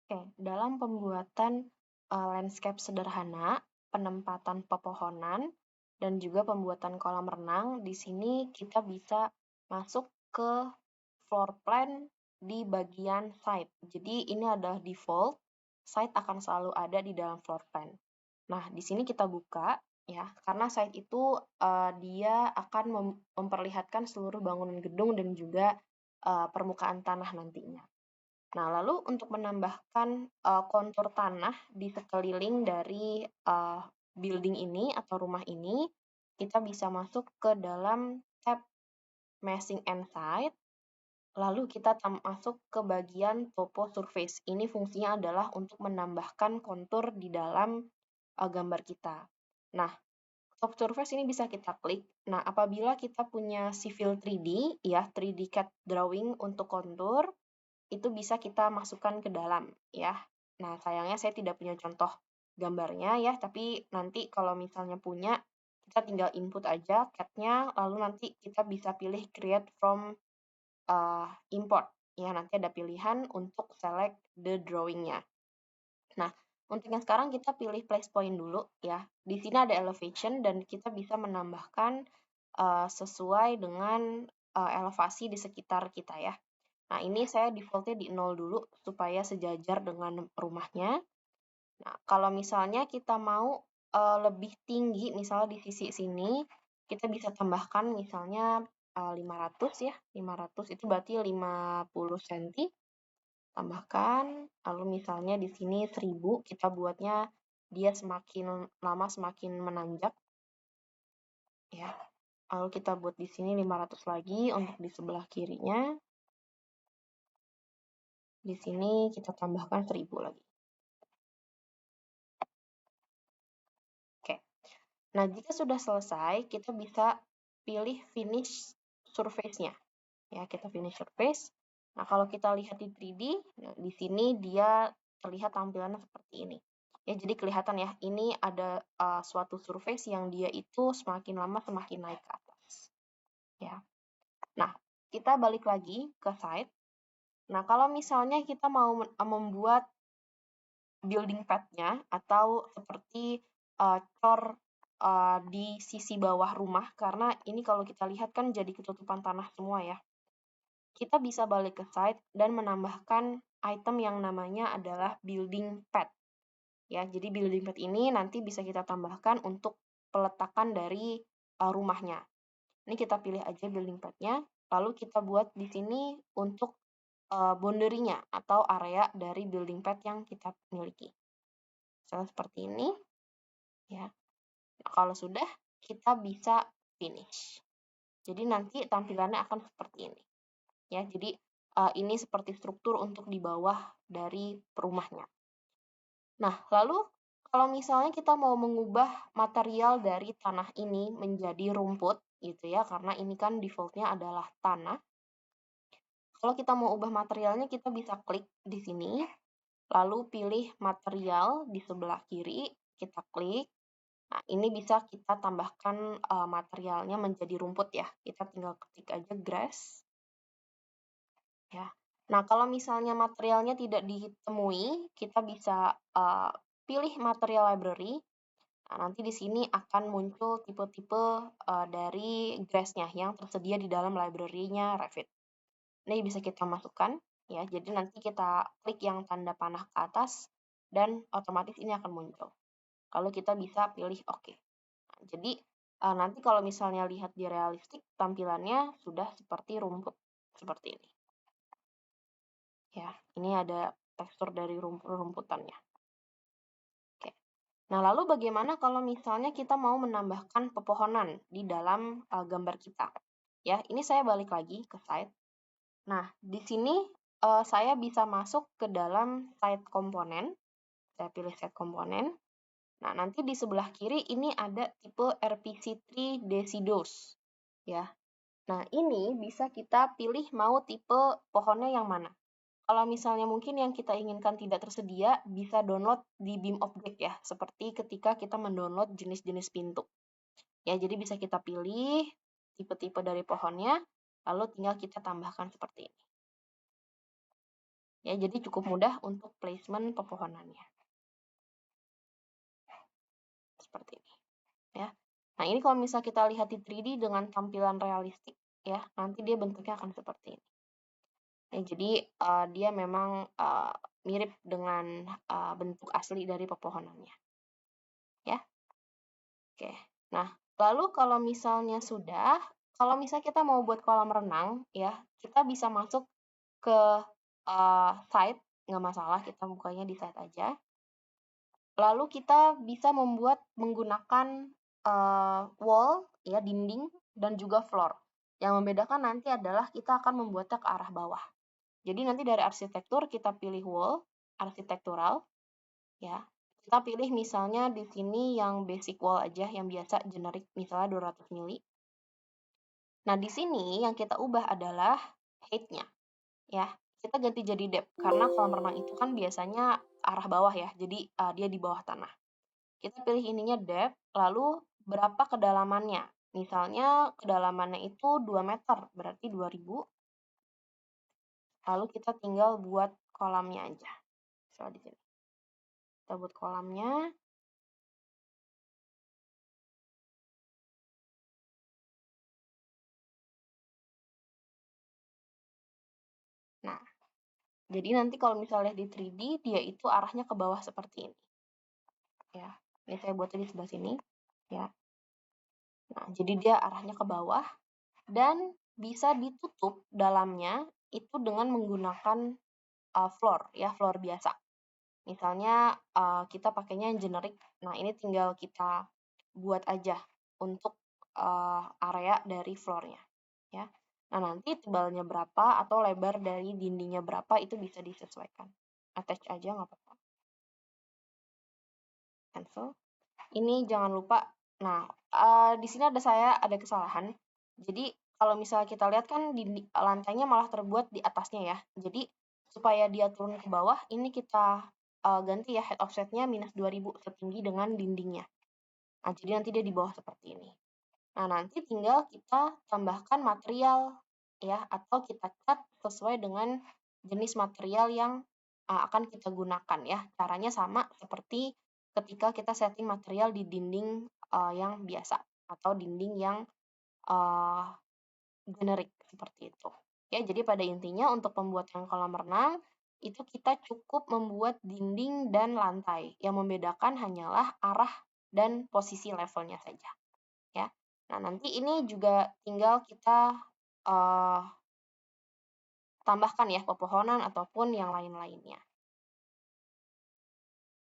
Oke, dalam pembuatan landscape sederhana, penempatan pepohonan, dan juga pembuatan kolam renang, di sini kita bisa masuk ke floor plan di bagian site. Jadi ini adalah default, site akan selalu ada di dalam floor plan. Nah, di sini kita buka ya, karena site itu dia akan memperlihatkan seluruh bangunan gedung dan juga permukaan tanah nantinya. Nah, lalu untuk menambahkan kontur tanah di sekeliling dari building ini atau rumah ini, kita bisa masuk ke dalam tab Massing and Site, lalu kita masuk ke bagian Topo Surface. Ini fungsinya adalah untuk menambahkan kontur di dalam gambar kita. Nah, Top Surface ini bisa kita klik. Nah, apabila kita punya Civil 3D, ya 3D CAD drawing untuk kontur, itu bisa kita masukkan ke dalam ya. Nah, sayangnya saya tidak punya contoh gambarnya ya, tapi nanti kalau misalnya punya, kita tinggal input aja CAD-nya, lalu nanti kita bisa pilih create from import. Ya, nanti ada pilihan untuk select the drawing-nya. Nah, untuk yang sekarang kita pilih place point dulu ya. Di sini ada elevation dan kita bisa menambahkan sesuai dengan elevasi di sekitar kita ya. Nah, ini saya default-nya di 0 dulu supaya sejajar dengan rumahnya. Nah, kalau misalnya kita mau lebih tinggi, misalnya di sisi sini, kita bisa tambahkan misalnya 500 ya, 500 itu berarti 50 cm. Tambahkan, lalu misalnya di sini 1000, kita buatnya dia semakin lama semakin menanjak. Ya, lalu kita buat di sini 500 lagi untuk di sebelah kirinya. Di sini kita tambahkan 1000 lagi. Oke. Nah, jika sudah selesai, kita bisa pilih finish surface-nya. Ya, kita finish surface. Nah, kalau kita lihat di 3D, nah, di sini dia terlihat tampilannya seperti ini. Ya, jadi kelihatan ya, ini ada suatu surface yang dia itu semakin lama semakin naik ke atas. Ya. Nah, kita balik lagi ke site. Nah, kalau misalnya kita mau membuat building pad-nya atau seperti cor di sisi bawah rumah, karena ini kalau kita lihat kan jadi ketutupan tanah semua ya. Kita bisa balik ke site dan menambahkan item yang namanya adalah building pad. Ya, jadi building pad ini nanti bisa kita tambahkan untuk peletakan dari rumahnya. Ini kita pilih aja building pad-nya, lalu kita buat di sini untuk boundary-nya atau area dari building pad yang kita miliki. Misalnya seperti ini, ya. Nah, kalau sudah, kita bisa finish. Jadi nanti tampilannya akan seperti ini. Ya, jadi ini seperti struktur untuk di bawah dari rumahnya. Nah, lalu kalau misalnya kita mau mengubah material dari tanah ini menjadi rumput, gitu ya, karena ini kan default-nya adalah tanah. Kalau kita mau ubah materialnya, kita bisa klik di sini, lalu pilih material di sebelah kiri, kita klik. Nah, ini bisa kita tambahkan materialnya menjadi rumput ya. Kita tinggal ketik aja grass. Ya. Nah, kalau misalnya materialnya tidak ditemui, kita bisa pilih material library. Nah, nanti di sini akan muncul tipe-tipe dari grass-nya yang tersedia di dalam library-nya Revit. Ini bisa kita masukkan ya. Jadi nanti kita klik yang tanda panah ke atas dan otomatis ini akan muncul. Lalu kita bisa pilih oke. Nah, jadi nanti kalau misalnya lihat di realistik tampilannya sudah seperti rumput seperti ini. Ya, ini ada tekstur dari rumputannya. Oke. Nah, lalu bagaimana kalau misalnya kita mau menambahkan pepohonan di dalam gambar kita? Ya, ini saya balik lagi ke site. Nah, di sini saya bisa masuk ke dalam site komponen. Saya pilih site komponen. Nah, nanti di sebelah kiri ini ada tipe RPC3 Deciduous. Ya. Nah, ini bisa kita pilih mau tipe pohonnya yang mana. Kalau misalnya mungkin yang kita inginkan tidak tersedia, bisa download di BIM Object ya, seperti ketika kita mendownload jenis-jenis pintu. Ya, jadi bisa kita pilih tipe-tipe dari pohonnya, lalu tinggal kita tambahkan seperti ini. Ya, jadi cukup mudah untuk placement pepohonannya. Seperti ini, ya. Nah, ini kalau misal kita lihat di 3D dengan tampilan realistik, ya, nanti dia bentuknya akan seperti ini. Ya, jadi dia memang mirip dengan bentuk asli dari pepohonannya, ya. Oke. Nah, lalu kalau misalnya sudah, kalau misalnya kita mau buat kolam renang, ya, kita bisa masuk ke site, nggak masalah, kita bukanya di site aja. Lalu kita bisa membuat menggunakan wall, ya, dinding, dan juga floor. Yang membedakan nanti adalah kita akan membuatnya ke arah bawah. Jadi nanti dari arsitektur kita pilih wall, arsitektural, ya. Kita pilih misalnya di sini yang basic wall aja, yang biasa generik, misalnya 200 mili. Nah, di sini yang kita ubah adalah height-nya, ya. Kita ganti jadi depth, karena kolam renang itu kan biasanya arah bawah ya, jadi dia di bawah tanah. Kita pilih ininya depth, lalu berapa kedalamannya. Misalnya kedalamannya itu 2 meter, berarti 2000. Lalu kita tinggal buat kolamnya aja. Misalnya di sini. Kita buat kolamnya. Nah, jadi nanti kalau misalnya di 3D, dia itu arahnya ke bawah seperti ini. Ya, ini saya buatnya di sebelah sini. Ya. Nah, jadi dia arahnya ke bawah dan bisa ditutup dalamnya itu dengan menggunakan floor, ya, floor biasa. Misalnya kita pakainya yang generik. Nah, ini tinggal kita buat aja untuk area dari floor-nya, ya. Nah, nanti tebalnya berapa atau lebar dari dindingnya berapa itu bisa disesuaikan. Attach aja nggak apa-apa. Cancel. Ini jangan lupa. Nah, di sini ada kesalahan. Jadi kalau misalnya kita lihat kan lantainya malah terbuat di atasnya ya. Jadi supaya dia turun ke bawah, ini kita ganti ya head offset-nya minus 2000 setinggi dengan dindingnya. Nah, jadi nanti dia di bawah seperti ini. Nah, nanti tinggal kita tambahkan material ya, atau kita cat sesuai dengan jenis material yang akan kita gunakan ya. Caranya sama seperti ketika kita setting material di dinding yang biasa atau dinding yang generik seperti itu. Ya, jadi pada intinya untuk pembuatan kolam renang itu kita cukup membuat dinding dan lantai. Yang membedakan hanyalah arah dan posisi levelnya saja. Ya. Nah, nanti ini juga tinggal kita tambahkan ya pepohonan ataupun yang lain-lainnya.